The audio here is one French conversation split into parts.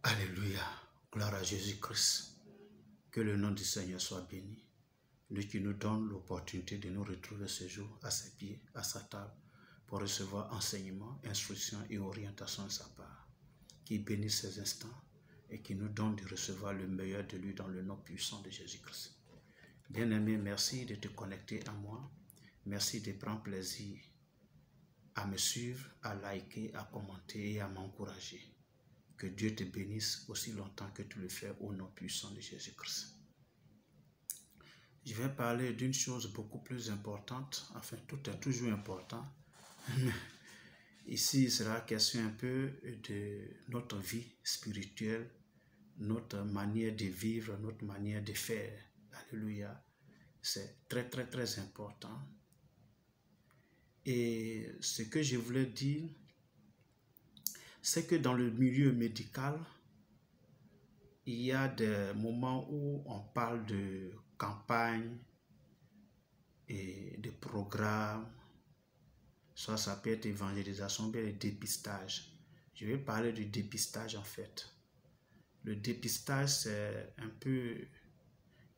Alléluia. Gloire à Jésus-Christ. Que le nom du Seigneur soit béni. Lui qui nous donne l'opportunité de nous retrouver ce jour à ses pieds, à sa table, pour recevoir enseignement, instruction et orientation de sa part. Qui bénisse ces instants et qui nous donne de recevoir le meilleur de lui dans le nom puissant de Jésus-Christ. Bien-aimé, merci de te connecter à moi. Merci de prendre plaisir à me suivre, à liker, à commenter et à m'encourager. Que Dieu te bénisse aussi longtemps que tu le fais au nom puissant de Jésus-Christ. Je vais parler d'une chose beaucoup plus importante. Enfin, tout est toujours important. Ici, il sera question un peu de notre vie spirituelle, notre manière de vivre, notre manière de faire. Alléluia. C'est très, très, très important. Et ce que je voulais dire, c'est que dans le milieu médical, il y a des moments où on parle de campagne et de programmes. Soit ça peut être évangélisation, bien le dépistage. Je vais parler du dépistage en fait. Le dépistage, c'est un peu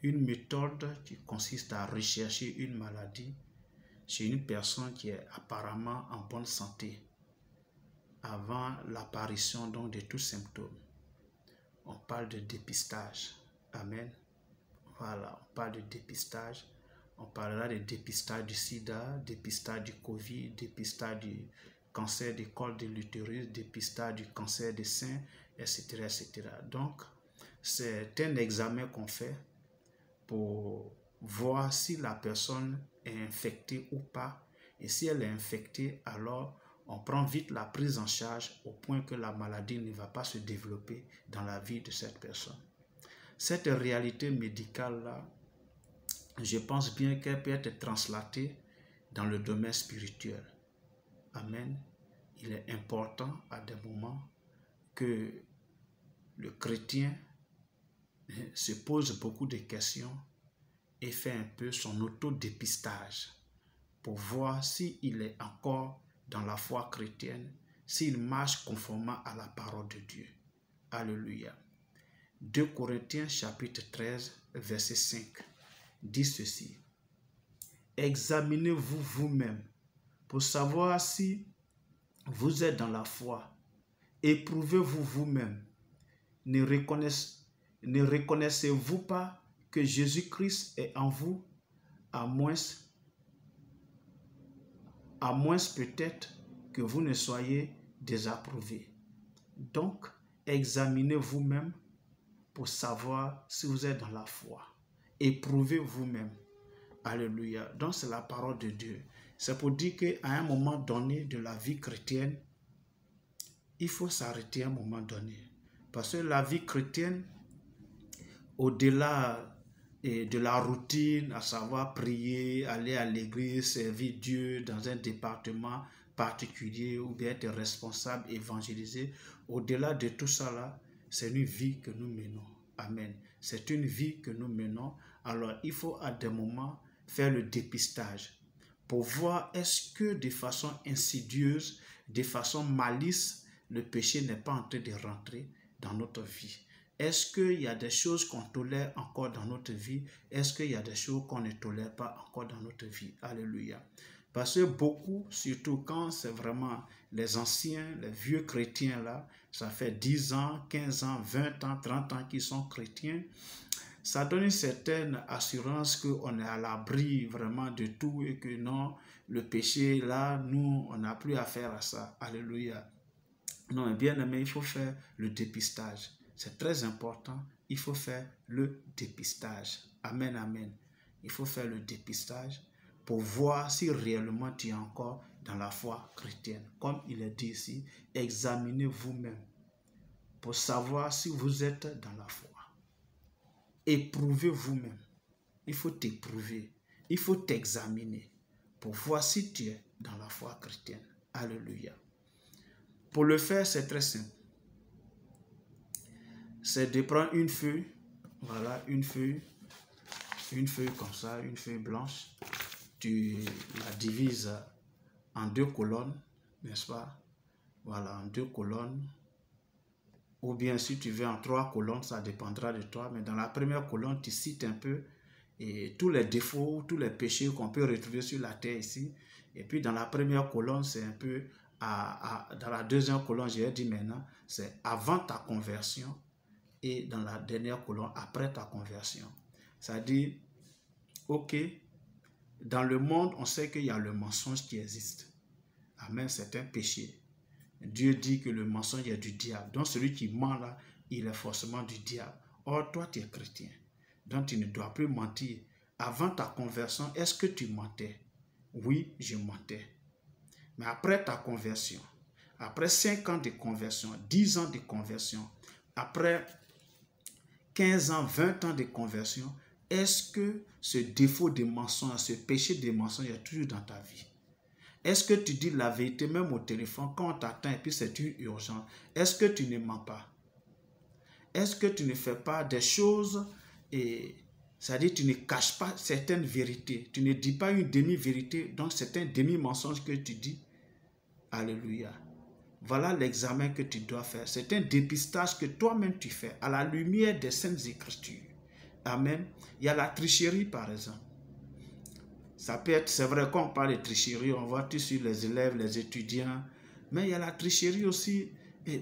une méthode qui consiste à rechercher une maladie chez une personne qui est apparemment en bonne santé avant l'apparition donc de tous symptômes. On parle de dépistage. Amen. Voilà, on parle de dépistage. On parlera de dépistage du sida, dépistage du Covid, dépistage du cancer du col de l'utérus, dépistage du cancer des seins, etc., etc. Donc, c'est un examen qu'on fait pour voir si la personne est infectée ou pas. Et si elle est infectée, alors on prend vite la prise en charge au point que la maladie ne va pas se développer dans la vie de cette personne. Cette réalité médicale-là, je pense bien qu'elle peut être translatée dans le domaine spirituel. Amen. Il est important à des moments que le chrétien se pose beaucoup de questions et fait un peu son autodépistage pour voir s'il est encore dans la foi chrétienne, s'il marche conformément à la parole de Dieu. Alléluia. 2 Corinthiens chapitre 13, verset 5 dit ceci. Examinez-vous vous-même pour savoir si vous êtes dans la foi. Éprouvez-vous vous-même. Ne reconnaissez-vous pas que Jésus-Christ est en vous, à moins peut-être que vous ne soyez désapprouvé. Donc, examinez vous-même pour savoir si vous êtes dans la foi. Éprouvez vous-même. Alléluia. Donc, c'est la parole de Dieu. C'est pour dire qu'à un moment donné de la vie chrétienne, il faut s'arrêter à un moment donné. Parce que la vie chrétienne, au-delà de la routine, à savoir prier, aller à l'église, servir Dieu dans un département particulier ou bien être responsable, évangéliser, au-delà de tout ça là, c'est une vie que nous menons. Amen. C'est une vie que nous menons. Alors, il faut à des moments faire le dépistage pour voir est-ce que de façon insidieuse, de façon malice, le péché n'est pas en train de rentrer dans notre vie. Est-ce qu'il y a des choses qu'on tolère encore dans notre vie? Est-ce qu'il y a des choses qu'on ne tolère pas encore dans notre vie? Alléluia. Parce que beaucoup, surtout quand c'est vraiment les anciens, les vieux chrétiens là, ça fait 10 ans, 15 ans, 20 ans, 30 ans qu'ils sont chrétiens, ça donne une certaine assurance qu'on est à l'abri vraiment de tout et que non, le péché là, nous, on n'a plus affaire à ça. Alléluia. Non, bien aimé, il faut faire le dépistage. C'est très important. Il faut faire le dépistage. Amen, amen. Il faut faire le dépistage pour voir si réellement tu es encore dans la foi chrétienne. Comme il est dit ici, examinez vous-même pour savoir si vous êtes dans la foi. Éprouvez vous-même. Il faut t'éprouver. Il faut t'examiner pour voir si tu es dans la foi chrétienne. Alléluia. Pour le faire, c'est très simple. C'est de prendre une feuille, voilà, une feuille comme ça, une feuille blanche. Tu la divises en 2 colonnes, n'est-ce pas? Voilà, en 2 colonnes. Ou bien si tu veux en 3 colonnes, ça dépendra de toi. Mais dans la première colonne, tu cites un peu tous les défauts, tous les péchés qu'on peut retrouver sur la terre ici. Et puis dans la première colonne, c'est un peu, dans la deuxième colonne, j'ai dit maintenant, c'est avant ta conversion. Et dans la dernière colonne, après ta conversion. Ça dit, ok, dans le monde, on sait qu'il y a le mensonge qui existe. Amen, c'est un péché. Dieu dit que le mensonge est du diable. Donc celui qui ment là, il est forcément du diable. Or, toi, tu es chrétien. Donc tu ne dois plus mentir. Avant ta conversion, est-ce que tu mentais? Oui, je mentais. Mais après ta conversion, après 5 ans de conversion, 10 ans de conversion, après 15 ans, 20 ans de conversion, est-ce que ce défaut de mensonge, ce péché de mensonge est toujours dans ta vie? Est-ce que tu dis la vérité même au téléphone quand on t'attend et puis c'est une urgence? Est-ce que tu ne mens pas? Est-ce que tu ne fais pas des choses et c'est-à-dire tu ne caches pas certaines vérités? Tu ne dis pas une demi-vérité, donc c'est un demi-mensonge que tu dis. Alléluia. Voilà l'examen que tu dois faire. C'est un dépistage que toi-même tu fais à la lumière des Saintes Écritures. Amen. Il y a la tricherie par exemple. Ça peut être, c'est vrai qu'on parle de tricherie, on voit tout sur les élèves, les étudiants, mais il y a la tricherie aussi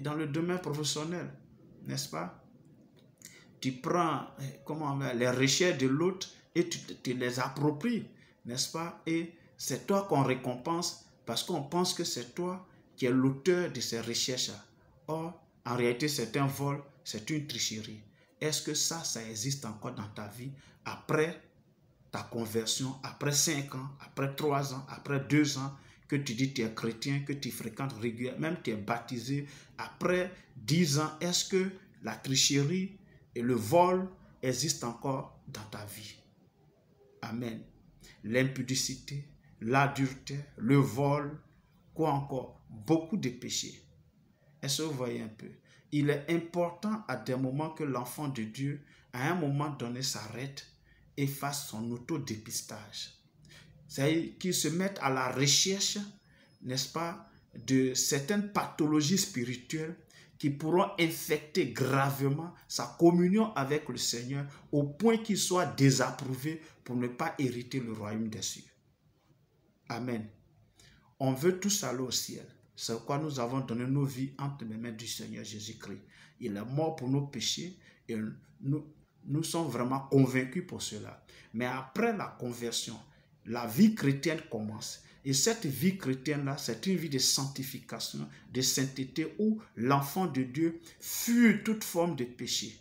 dans le domaine professionnel, n'est-ce pas? Tu prends les recherches de l'autre et tu les appropries, n'est-ce pas? Et c'est toi qu'on récompense parce qu'on pense que c'est toi qui es l'auteur de ces recherches. Or, en réalité, c'est un vol, c'est une tricherie. Est-ce que ça existe encore dans ta vie après ta conversion, après 5 ans, après 3 ans, après 2 ans, que tu dis que tu es chrétien, que tu fréquentes régulièrement, même tu es baptisé, après 10 ans, est-ce que la tricherie et le vol existent encore dans ta vie? Amen. L'impudicité, l'adultère, le vol, quoi encore? Beaucoup de péchés. Est-ce que vous voyez un peu? Il est important à des moments que l'enfant de Dieu, à un moment donné, s'arrête et fasse son autodépistage. C'est-à-dire qu'il se mette à la recherche, n'est-ce pas, de certaines pathologies spirituelles qui pourront infecter gravement sa communion avec le Seigneur au point qu'il soit désapprouvé pour ne pas hériter le royaume des cieux. Amen. On veut tous aller au ciel. C'est pourquoi nous avons donné nos vies entre les mains du Seigneur Jésus-Christ. Il est mort pour nos péchés et nous sommes vraiment convaincus pour cela. Mais après la conversion, la vie chrétienne commence. Et cette vie chrétienne-là, c'est une vie de sanctification, de sainteté où l'enfant de Dieu fuit toute forme de péché.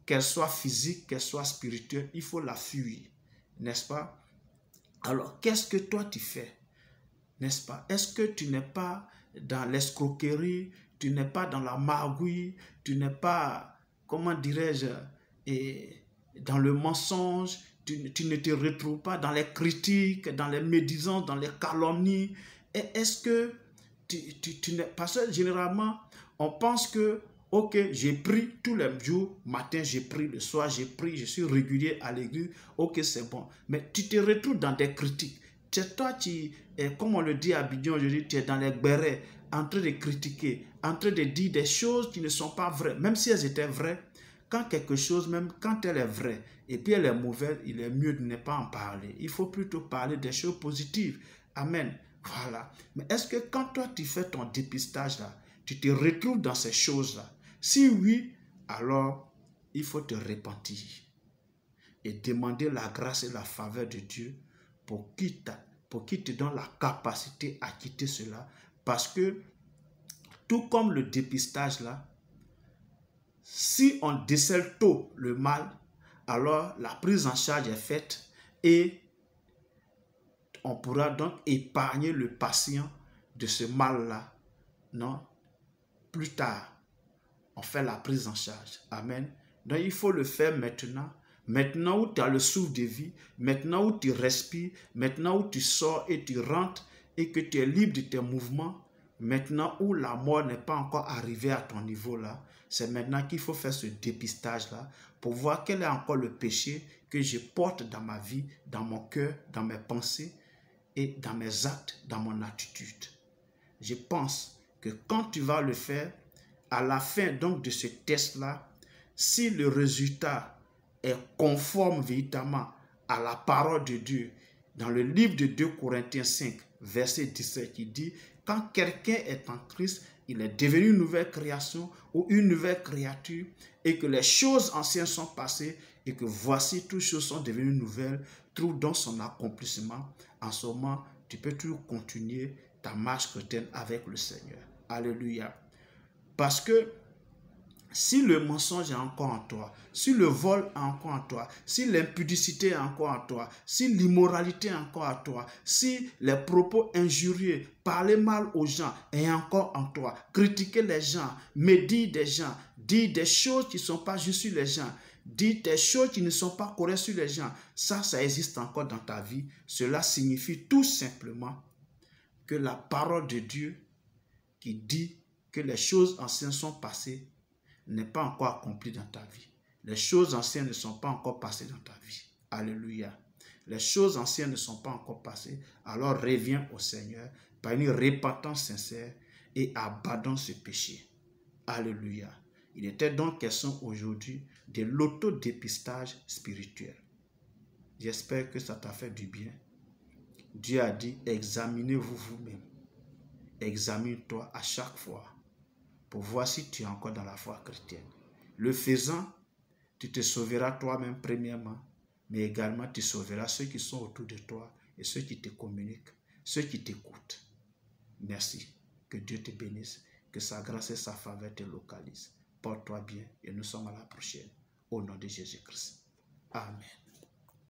Qu'elle soit physique, qu'elle soit spirituelle, il faut la fuir. N'est-ce pas? Alors, qu'est-ce que toi tu fais? N'est-ce pas? Est-ce que tu n'es pas dans l'escroquerie, tu n'es pas dans la magouille, tu n'es pas, comment dirais-je, dans le mensonge, tu ne te retrouves pas dans les critiques, dans les médisances, dans les calomnies. Et est-ce que tu n'es pas seul? Généralement, on pense que, ok, j'ai pris tous les jours, matin j'ai pris, le soir j'ai pris, je suis régulier à l'église, ok, c'est bon. Mais tu te retrouves dans des critiques. C'est toi comme on le dit à Abidjan aujourd'hui, tu es dans les bérets, en train de critiquer, en train de dire des choses qui ne sont pas vraies, même si elles étaient vraies. Quand quelque chose, même quand elle est vraie, et puis elle est mauvaise, il est mieux de ne pas en parler. Il faut plutôt parler des choses positives. Amen. Voilà. Mais est-ce que quand toi tu fais ton dépistage là, tu te retrouves dans ces choses-là? Si oui, alors il faut te repentir et demander la grâce et la faveur de Dieu pour qu'il te donne la capacité à quitter cela. Parce que, tout comme le dépistage là, si on décèle tôt le mal, alors la prise en charge est faite et on pourra donc épargner le patient de ce mal-là. Non, plus tard, on fait la prise en charge. Amen. Donc, il faut le faire maintenant. Maintenant où tu as le souffle de vie, maintenant où tu respires, maintenant où tu sors et tu rentres et que tu es libre de tes mouvements, maintenant où la mort n'est pas encore arrivée à ton niveau là, c'est maintenant qu'il faut faire ce dépistage-là pour voir quel est encore le péché que je porte dans ma vie, dans mon cœur, dans mes pensées et dans mes actes, dans mon attitude. Je pense que quand tu vas le faire, à la fin donc de ce test-là, si le résultat est conforme véritablement à la parole de Dieu, dans le livre de 2 Corinthiens 5, verset 17, qui dit, quand quelqu'un est en Christ, il est devenu une nouvelle création ou une nouvelle créature, et que les choses anciennes sont passées, et que voici, toutes choses sont devenues nouvelles, trouve donc son accomplissement. En ce moment, tu peux toujours continuer ta marche chrétienne avec le Seigneur. Alléluia. Parce que si le mensonge est encore en toi, si le vol est encore en toi, si l'impudicité est encore en toi, si l'immoralité est encore en toi, si les propos injurieux, parler mal aux gens est encore en toi, critiquer les gens, médire des gens, dire des choses qui ne sont pas justes sur les gens, dire des choses qui ne sont pas correctes sur les gens, ça existe encore dans ta vie. Cela signifie tout simplement que la parole de Dieu qui dit que les choses anciennes sont passées n'est pas encore accompli dans ta vie. Les choses anciennes ne sont pas encore passées dans ta vie. Alléluia. Les choses anciennes ne sont pas encore passées. Alors reviens au Seigneur par une repentance sincère et abandonne ce péché. Alléluia. Il était donc question aujourd'hui de l'autodépistage spirituel. J'espère que ça t'a fait du bien. Dieu a dit, examinez-vous vous-même. Examine-toi à chaque fois pour voir si tu es encore dans la foi chrétienne. Le faisant, tu te sauveras toi-même premièrement, mais également tu sauveras ceux qui sont autour de toi et ceux qui te communiquent, ceux qui t'écoutent. Merci. Que Dieu te bénisse, que sa grâce et sa faveur te localisent. Porte-toi bien et nous sommes à la prochaine. Au nom de Jésus-Christ. Amen.